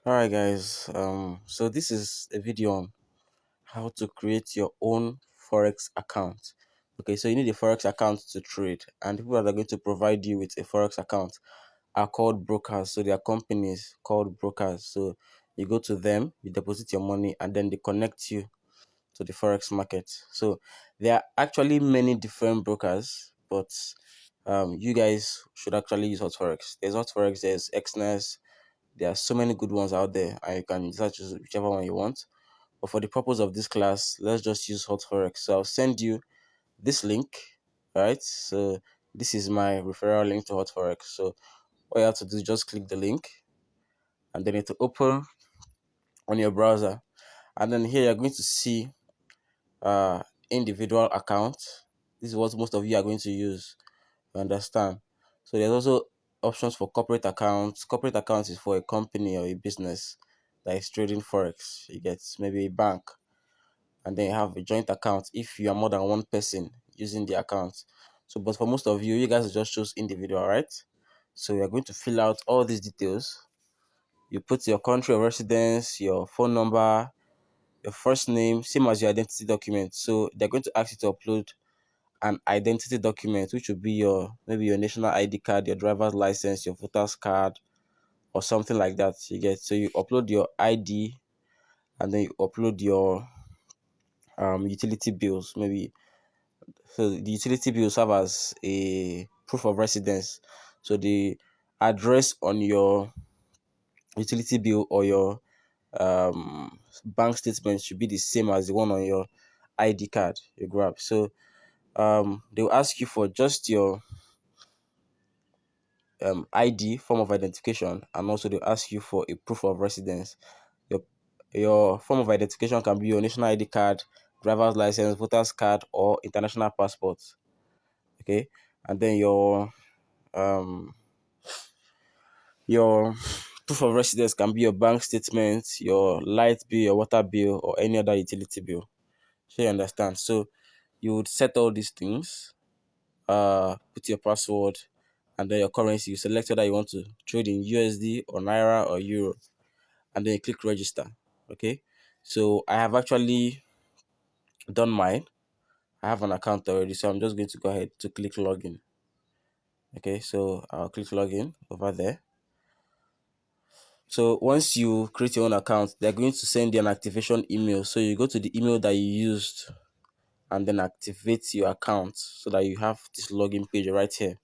Alright guys, so this is a video on how to create your own Forex account. Okay, so you need a Forex account to trade, and people that are going to provide you with a Forex account are called brokers. So they are companies called brokers. So you go to them, you deposit your money, and then they connect you to the Forex market. So there are actually many different brokers, but you guys should actually use HotForex. There's HotForex, there's Xness. There are so many good ones out there, and you can search whichever one you want. But for the purpose of this class, let's just use HotForex. So I'll send you this link, right? So this is my referral link to HotForex. So all you have to do is just click the link, and then it will open on your browser. And then here you're going to see individual account. This is what most of you are going to use. You understand? So there's also options for corporate accounts. Corporate accounts is for a company or a business that is trading forex. You get maybe a bank, and then you have a joint account if you are more than one person using the account. So, but for most of you, you guys just choose individual, right? So we are going to fill out all these details. You put your country of residence, your phone number, your first name, same as your identity document. So they're going to ask you to upload an identity document, which will be your maybe your national ID card, your driver's license, your voter's card, or something like that. You get, so you upload your ID, and then you upload your utility bills. Maybe so the utility bills serve as a proof of residence. So the address on your utility bill or your bank statement should be the same as the one on your ID card you grab. So they'll ask you for just your ID, form of identification, and also they ask you for a proof of residence. Your your form of identification can be your national ID card, driver's license, voter's card, or international passport. Okay, and then um your proof of residence can be your bank statement, your light bill, your water bill, or any other utility bill. So you understand. So you would set all these things, put your password, and then your currency. You select whether you want to trade in USD or Naira or Euro, and then you click register. Okay, so I have actually done mine. I have an account already, so I'm just going to go ahead to click login. Okay, so I'll click login over there. So once you create your own account, they're going to send you an activation email. So you go to the email that you used and then activate your account so that you have this login page right here.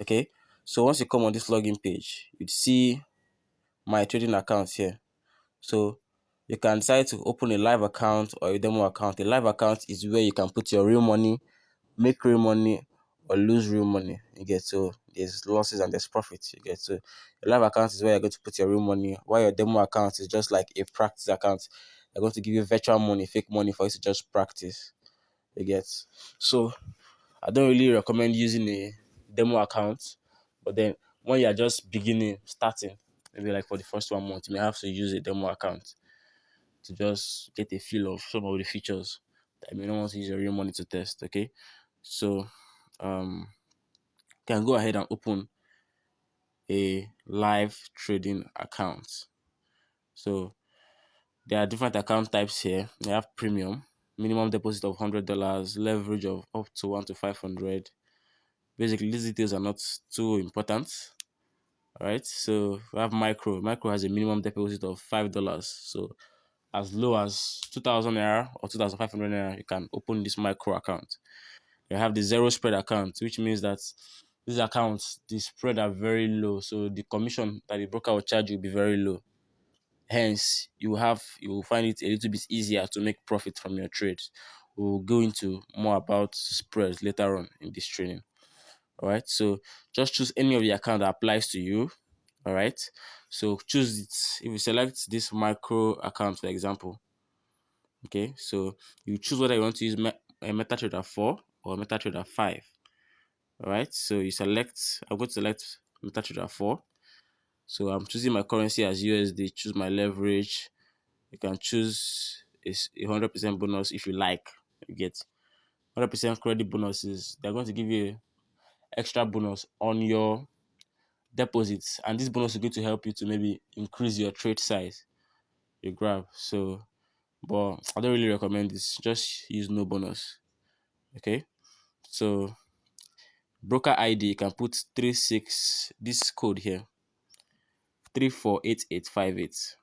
Okay, so once you come on this login page, you'd see my trading account here. So you can decide to open a live account or a demo account. A live account is where you can put your real money, make real money, or lose real money. You get, so there's losses and there's profits. You get, so your live account is where you're going to put your real money, while your demo account is just like a practice account. They're going to give you virtual money, fake money for you to just practice. You get, so I don't really recommend using a demo account, but then when you're just beginning, starting, maybe like for the first 1 month, you may have to use a demo account to just get a feel of some of the features that you may not want to use your real money to test. Okay, so can go ahead and open a live trading account. So there are different account types here. You have premium, minimum deposit of $100, leverage of up to 1 to 500. Basically, these details are not too important. All right, so we have micro. Micro has a minimum deposit of $5. So as low as 2,000 naira or 2,500 naira, you can open this micro account. You have the zero spread account, which means that these accounts, the spread are very low. So the commission that the broker will charge you will be very low. Hence, you will find it a little bit easier to make profit from your trades. We'll go into more about spreads later on in this training. All right, so just choose any of the account that applies to you. All right, so choose it. If you select this micro account, for example, okay, so you choose whether you want to use MetaTrader 4 or MetaTrader 5. All right, so I'm going to select MetaTrader 4. So I'm choosing my currency as USD, choose my leverage. You can choose a 100% bonus if you like. You get 100% credit bonuses. They're going to give you extra bonus on your deposits, and this bonus is going to help you to maybe increase your trade size you grab. So, but I don't really recommend this. Just use no bonus. Okay. So broker ID, you can put 36, this code here, 348858.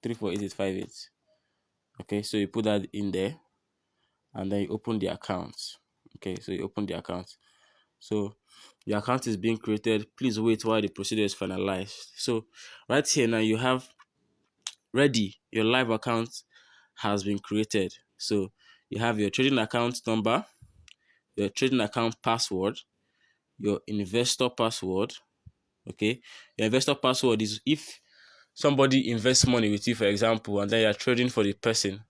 348858. Okay, so you put that in there and then you open the account. Okay, so you open the account. So your account is being created. Please wait while the procedure is finalized. So right here now you have ready, your live account has been created. So you have your trading account number, your trading account password, your investor password. Okay, your investor password is if somebody invests money with you, for example, and then you're trading for the person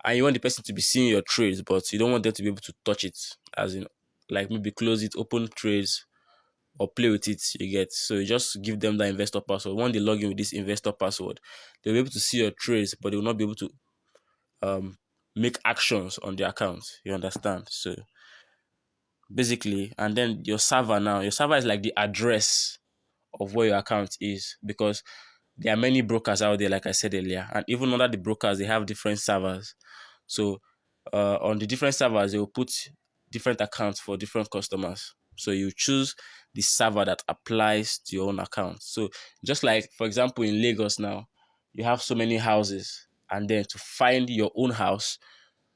and you want the person to be seeing your trades, but you don't want them to be able to touch it, as in like maybe close it, open trades, or play with it, you get. So you just give them the investor password. When they log in with this investor password, they'll be able to see your trades, but they will not be able to make actions on the account. You understand? So basically, and then your server now, your server is like the address of where your account is, because there are many brokers out there, like I said earlier, and even under the brokers, they have different servers. So on the different servers, they will put different accounts for different customers. So you choose the server that applies to your own account. So just like, for example, in Lagos now, you have so many houses, and then to find your own house,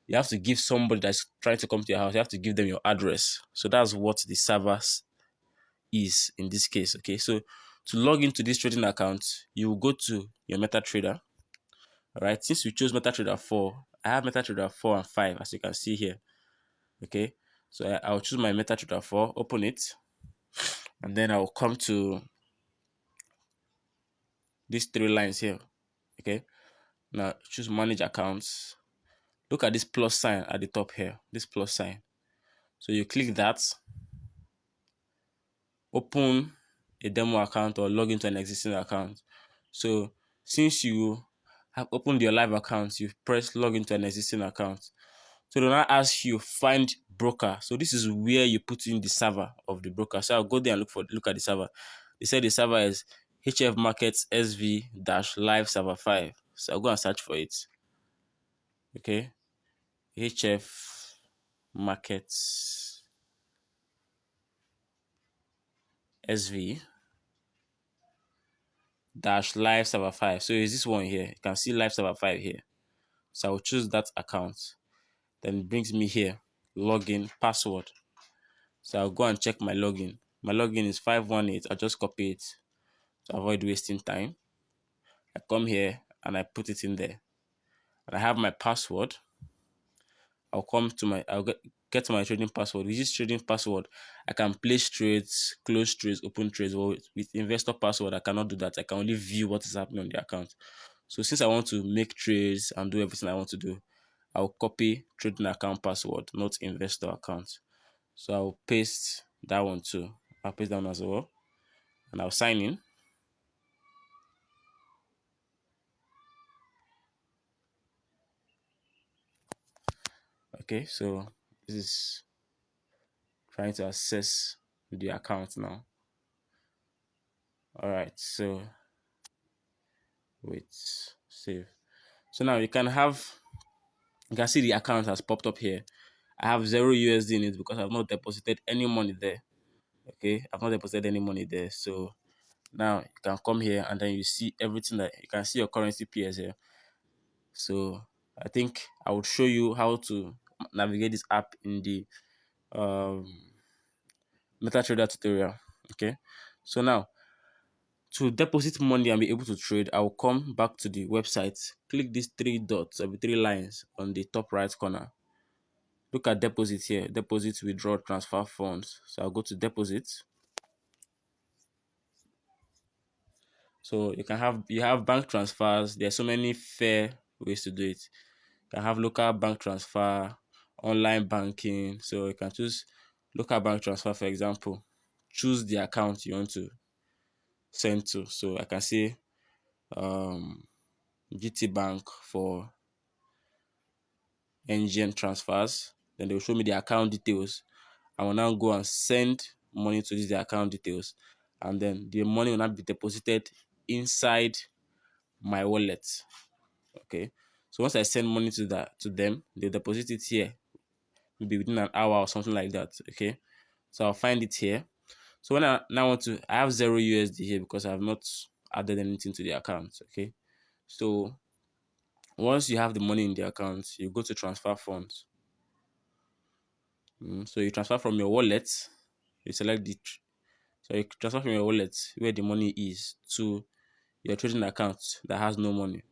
you have to give somebody that's trying to come to your house, you have to give them your address. So that's what the servers is in this case. Okay, so to log into this trading account, you will go to your MetaTrader. All right, since we chose MetaTrader 4, I have MetaTrader 4 and 5, as you can see here. Okay, so I'll choose my MetaTrader 4, open it, and then I'll come to these three lines here. Okay, now choose manage accounts. Look at this plus sign at the top here, this plus sign. So you click that, open a demo account or log into an existing account. So since you have opened your live account, you press log into an existing account. So they'll now ask you find broker. So this is where you put in the server of the broker. So I'll go there and look at the server. They said the server is HF Markets SV-Live Server 5. So I'll go and search for it. Okay. HF Markets SV Live Server 5. So is this one here? You can see Live Server 5 here. So I'll choose that account. Then it brings me here. Login, password. So I'll go and check my login. My login is 518. I'll just copy it to avoid wasting time. I come here and I put it in there. And I have my password. I'll get to my trading password. With this trading password, I can place trades, close trades, open trades. Well, with investor password, I cannot do that. I can only view what is happening on the account. So since I want to make trades and do everything I want to do, I'll copy trading account password, not investor account. So I'll paste that one too. I'll paste that one as well. And I'll sign in. Okay, so this is trying to access the account now. All right, so wait, save. So now you can see the account has popped up here. I have 0 USD in it because I've not deposited any money there. Okay, I've not deposited any money there. So now you can come here and then you see everything that you can see your currency pairs here. So I think I would show you how to navigate this app in the MetaTrader tutorial. Okay, so now to deposit money and be able to trade, I will come back to the website, click these three dots or the three lines on the top right corner. Look at deposit here, deposit, withdraw, transfer funds. So I'll go to deposit. So you have bank transfers. There are so many fair ways to do it. You can have local bank transfer, online banking. So you can choose local bank transfer, for example. Choose the account you want to send to. So I can say GT Bank for NGN transfers. Then they will show me the account details. I will now go and send money to the account details. and then the money will not be deposited inside my wallet. Okay. So once I send money to them, they deposit it here, maybe within an hour or something like that. Okay. So I'll find it here. So when I now I have 0 USD here because I have not added anything to the account. Okay. So once you have the money in the account, you go to transfer funds. So you transfer from your wallet, you select so you transfer from your wallet where the money is to your trading account that has no money.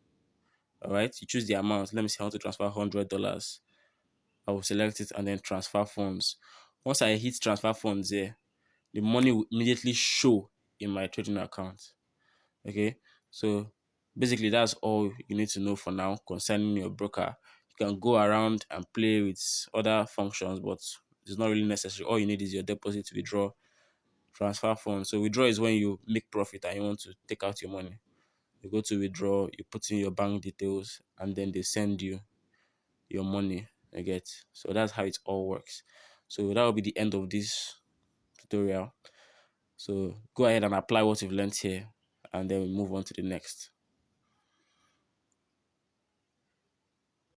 All right, you choose the amount. Let me say I want to transfer $100. I will select it and then transfer funds. Once I hit transfer funds there, the money will immediately show in my trading account. Okay, so basically that's all you need to know for now concerning your broker. You can go around and play with other functions, but it's not really necessary. All you need is your deposit, withdraw, transfer funds. So withdraw is when you make profit and you want to take out your money. You go to withdraw, you put in your bank details, and then they send you your money. I get. So that's how it all works. So that will be the end of this tutorial. So go ahead and apply what you've learned here, and then we move on to the next.